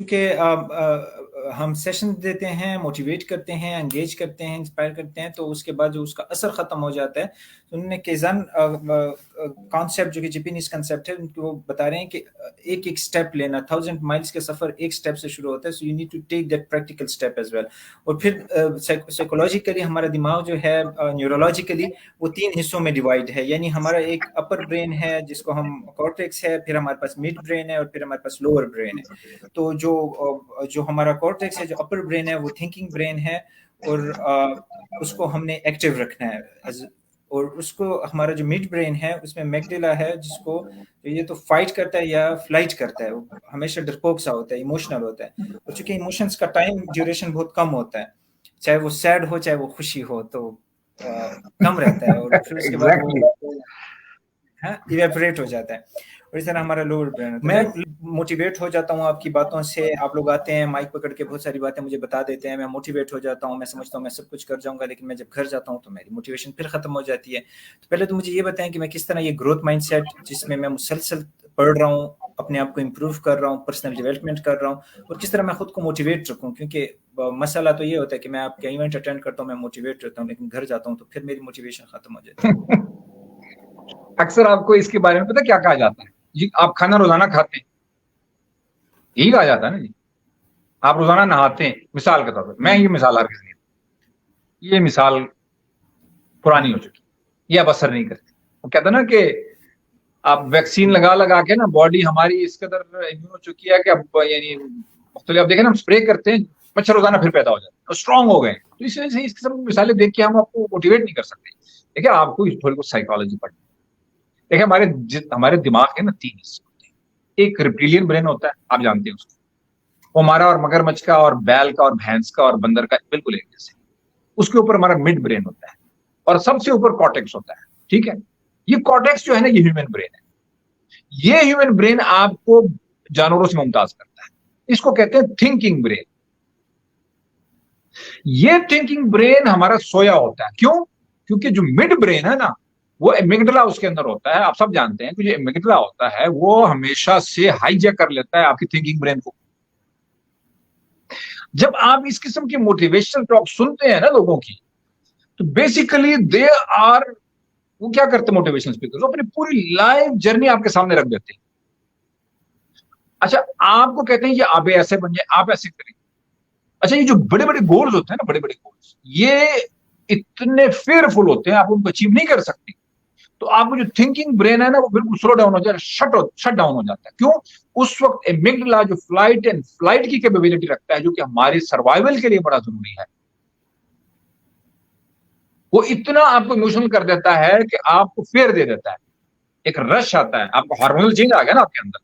क्योंकि हम सेशन देते हैं, मोटिवेट करते हैं, एंगेज करते हैं, इंस्पायर करते हैं, तो उसके बाद जो उसका असर ख़त्म हो जाता है, तो उन्होंने केज़न कॉन्सेप्ट जो कि जापानीज़ कॉन्सेप्ट है, उनको वो बता रहे हैं कि एक-एक स्टेप लेना, 1000 माइल्स का सफ़र एक स्टेप से शुरू होता है, so you need to take that practical step as well. और फिर साइकोलॉजिकली हमारा दिमाग जो है न्यूरोलॉजिकली वो 3 हिस्सों में डिवाइड है, यानी हमारा एक अपर ब्रेन है जिसको हम कॉर्टेक्स है, फिर हमारे पास मिड ब्रेन है और फिर हमारे पास लोअर ब्रेन है। तो जो हमारा कॉर्टेक्स है, जो अपर ब्रेन है, वो थिंकिंग ब्रेन है और उसको हमने एक्टिव रखना है। और उसको हमारा जो मिड ब्रेन है उसमें मैगडेला है, जिसको ये तो फाइट करता है या फ्लाइट करता है, वो हमेशा डरपोक सा होता है, इमोशनल होता है। और चूंकि इमोशंस का टाइम ड्यूरेशन बहुत कम होता है, चाहे वो सैड हो चाहे वो खुशी हो, तो कम रहता है और फिर उसके बाद एग्जैक्टली। वो इवेपोरेट हो जाता है। और इस तरह हमारा लोअर ब्रेन होता है। मैं मोटिवेट हो जाता हूँ आपकी बातों से, आप लोग आते हैं माइक पकड़ के बहुत सारी बातें मुझे बता देते हैं, मैं मोटिवेट हो जाता हूँ, मैं समझता हूँ मैं सब कुछ कर जाऊंगा, लेकिन मैं जब घर जाता हूँ तो मेरी मोटिवेशन फिर खत्म हो जाती है। तो पहले तो मुझे ये बताएं कि मैं किस तरह ये ग्रोथ माइंडसेट, जिसमें मैं मुसलसल पढ़ रहा हूँ, अपने आप को इम्प्रूव कर रहा हूँ, पर्सनल डेवलपमेंट कर रहा हूँ, और किस तरह मैं खुद को मोटिवेट रखूँ। क्योंकि मसला तो ये होता है कि मैं आपके इवेंट अटेंड करता हूँ, मैं मोटिवेट रहता हूँ, लेकिन घर जाता हूँ तो फिर मेरी मोटिवेशन खत्म हो जाती है। अक्सर आपको इसके बारे में पता क्या कहा जाता है जी? आप खाना रोजाना खाते हैं, यही कहा जाता है ना जी। आप रोजाना नहाते हैं, मिसाल के तौर पर मैं ये मिसाल अर्ज नहीं, ये मिसाल पुरानी हो चुकी, ये अब असर नहीं करती। वो कहते ना कि आप वैक्सीन लगा लगा के ना बॉडी हमारी इस कदर इम्यून हो चुकी है कि अब यानी मुख्तलिफ, आप देखें ना हम स्प्रे करते हैं, मच्छर रोजाना फिर पैदा हो जाते हैं, स्ट्रांग हो गए। तो इस वजह से इस किस्म की मिसालें देख के हम आपको मोटिवेट नहीं कर सकते। देखिए आपको थोड़ी बहुत साइकोलॉजी पढ़नी। देखिए हमारे दिमाग के ना 3 हिस्से होते हैं। एक रिप्टिलियन ब्रेन होता है, आप जानते हैं उसको, वो हमारा और मगरमच्छ का और बैल का और भैंस का और बंदर का बिल्कुल एक जैसे। उसके ऊपर हमारा मिड ब्रेन होता है और सबसे ऊपर कॉर्टेक्स होता है। ठीक है, ये कॉर्टेक्स जो है ना, ये ह्यूमन ब्रेन है। ये ह्यूमन ब्रेन आपको जानवरों से मुमताज करता है। इसको कहते हैं थिंकिंग ब्रेन। ये थिंकिंग ब्रेन हमारा सोया होता है। क्यों? क्योंकि जो मिड ब्रेन है ना, वो एमिगडला उसके अंदर होता है। आप सब जानते हैं कि जो एमिगडला होता है वो हमेशा से हाईजैक कर लेता है आपकी थिंकिंग ब्रेन को। जब आप इस किस्म की मोटिवेशनल टॉक सुनते हैं ना लोगों की, तो बेसिकली दे आर, वो क्या करते हैं मोटिवेशनल स्पीकर, वो अपनी पूरी लाइफ जर्नी आपके सामने रख देते हैं। अच्छा, आपको कहते हैं कि आप ऐसे बन जाए, आप ऐसे करें। अच्छा, ये जो बड़े बड़े गोल्स होते हैं ना, बड़े बड़े गोल्स, ये इतने फेयरफुल होते हैं, आप उनको अचीव नहीं कर सकते। तो आपको जो थिंकिंग ब्रेन है ना, वो बिल्कुल स्लो डाउन हो जाए, शट डाउन हो जाता है। क्यों? उस वक्त एमिगडाला जो फ्लाइट एंड फ्लाइट की कैपेबिलिटी रखता है, जो कि हमारे सर्वाइवल के लिए बड़ा जरूरी है, वो इतना आपको इमोशनल कर देता है कि आपको फेयर दे देता है। एक रश आता है, आपको हार्मोनल चेंज आ गया ना आपके अंदर।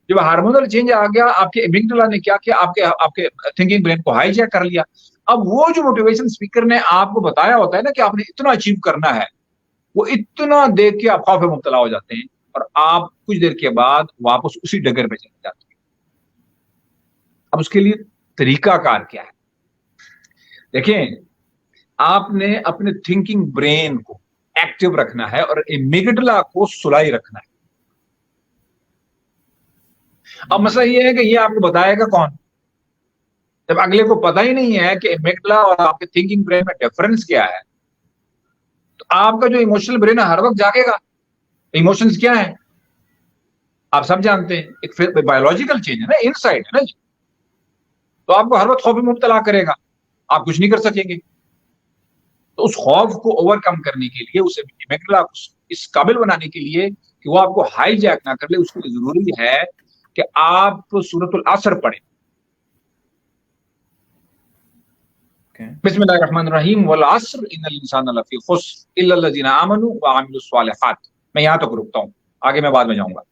जब हार्मोनल चेंज आ गया, आपके एमिगडाला ने क्या किया, आपके आपके थिंकिंग ब्रेन को हाईजैक कर लिया। अब वो जो मोटिवेशन स्पीकर ने आपको बताया होता है ना कि आपने इतना अचीव करना है, वो इतना देख के आप खौफ में मुब्तला हो जाते हैं और आप कुछ देर के बाद वापस उसी डगर पे चले जाते हैं। अब उसके लिए तरीकाकार क्या है? देखें, आपने अपने थिंकिंग ब्रेन को एक्टिव रखना है और एमिगडाला को सुलाई रखना है। अब मसला ये है कि ये आपको बताएगा कौन? जब अगले को पता ही नहीं है कि एमिगडाला और आपके थिंकिंग ब्रेन में डिफरेंस क्या है, तो आपका जो इमोशनल ब्रेन है हर वक्त जागेगा। इमोशंस क्या है आप सब जानते हैं, एक बायोलॉजिकल चेंज है ना, इनसाइड है ना जी। तो आपको हर वक्त खौफ में मुब्तला करेगा, आप कुछ नहीं कर सकेंगे। तो उस खौफ को ओवरकम करने के लिए, उसे एमिगडाला को इस काबिल बनाने के लिए कि वो आपको हाईजैक ना कर ले, उसके लिए जरूरी है कि आप सूरतुल असर पढ़ें। बिस्मिल्लाहिर्रहमानिर्रहीम, वल अस्र इन्नल इंसाना लफी खुस्र इल्ला लज़ीना आमनू व अमिलुस सालिहात। मैं यहां तक रुकता हूं, आगे मैं बाद में जाऊंगा।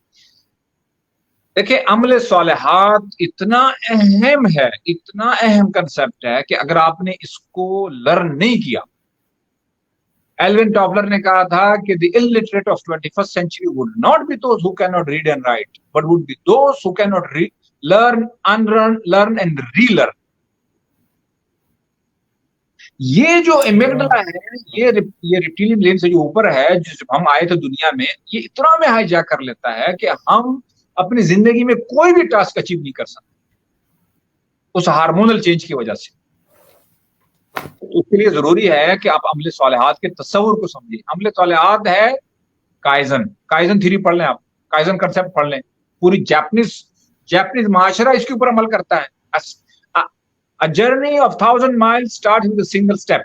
देखिए, अमल सालिहात इतना अहम है, इतना अहम कंसेप्ट है कि अगर आपने इसको लर्न नहीं किया, एल्विन टॉपलर ने कहा था कि the illiterate of 21st century would not be those who can not read and write, but would be those who can not learn, unlearn, learn and relearn. ये जो एमिगडाला है, ये रेप्टिलियन ब्रेन से जो ऊपर है, जब हम आए थे दुनिया में, ये इतना में हाईजैक कर लेता है कि हम अपनी जिंदगी में कोई भी टास्क अचीव नहीं कर सकते। उस हार्मोनल चेंज की वजह से। तो उसके लिए जरूरी है कि आप अमले सालिहात के तस्वुर को समझिए। अमले सालिहात है काइजन, काइजन थ्योरी पढ़ लें आप, काइजन कंसेप्ट पढ़ लें। पूरी जापानीज माशरा इसके ऊपर अमल करता है। A journey of 1,000 miles starts with a single step.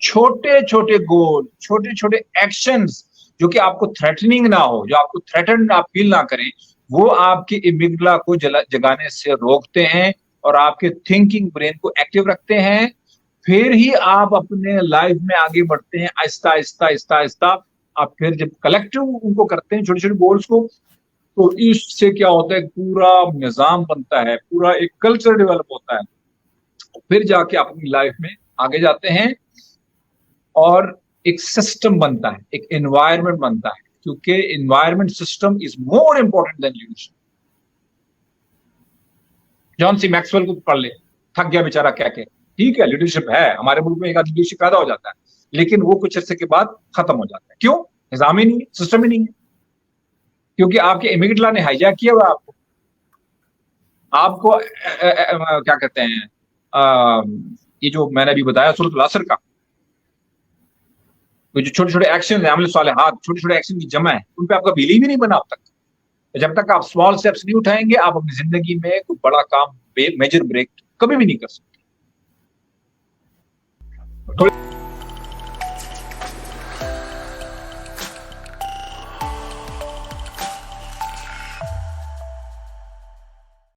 छोटे छोटे गोल, छोटे छोटे एक्शंस जो कि आपको थ्रेटनिंग ना हो, जो आपको थ्रेटन आप फील ना करें, वो आपके इमिग्डला को जगाने से रोकते हैं और आपके थिंकिंग ब्रेन को एक्टिव रखते हैं। फिर ही आप अपने लाइफ में आगे बढ़ते हैं आहिस्ता आहिस्ता आहिस्ता आहिस्ता। आप फिर जब कलेक्टिव उनको करते हैं छोटे छोटे गोल्स को, तो इससे क्या होता है, पूरा निजाम बनता है, पूरा एक कल्चर डेवलप होता है। फिर जाके आप अपनी लाइफ में आगे जाते हैं और एक सिस्टम बनता है, एक एनवायरनमेंट बनता है, क्योंकि environment system is more important than leadership. John C Maxwell को पढ़ ले, थक गया बेचारा कह के। ठीक है, लीडरशिप है, हमारे मुल्क में एक आदमी लीडरशिप पैदा हो जाता है, लेकिन वो कुछ अर्से के बाद खत्म हो जाता है। क्यों? निजाम ही नहीं है, सिस्टम ही नहीं है, क्योंकि आपके इमिग्रेंट ने हाईजैक किया हुआ आपको क्या कहते हैं, ये जो मैंने अभी बताया सूरत असर का, जो छोटे छोटे एक्शन है, अमल सालिहात, छोटे छोटे एक्शन की जमा है, उन पे आपका बिलीव ही नहीं बना अब तक। जब तक आप स्मॉल स्टेप्स नहीं उठाएंगे, आप अपनी जिंदगी में कोई बड़ा काम, मेजर ब्रेक कभी भी नहीं कर सकते।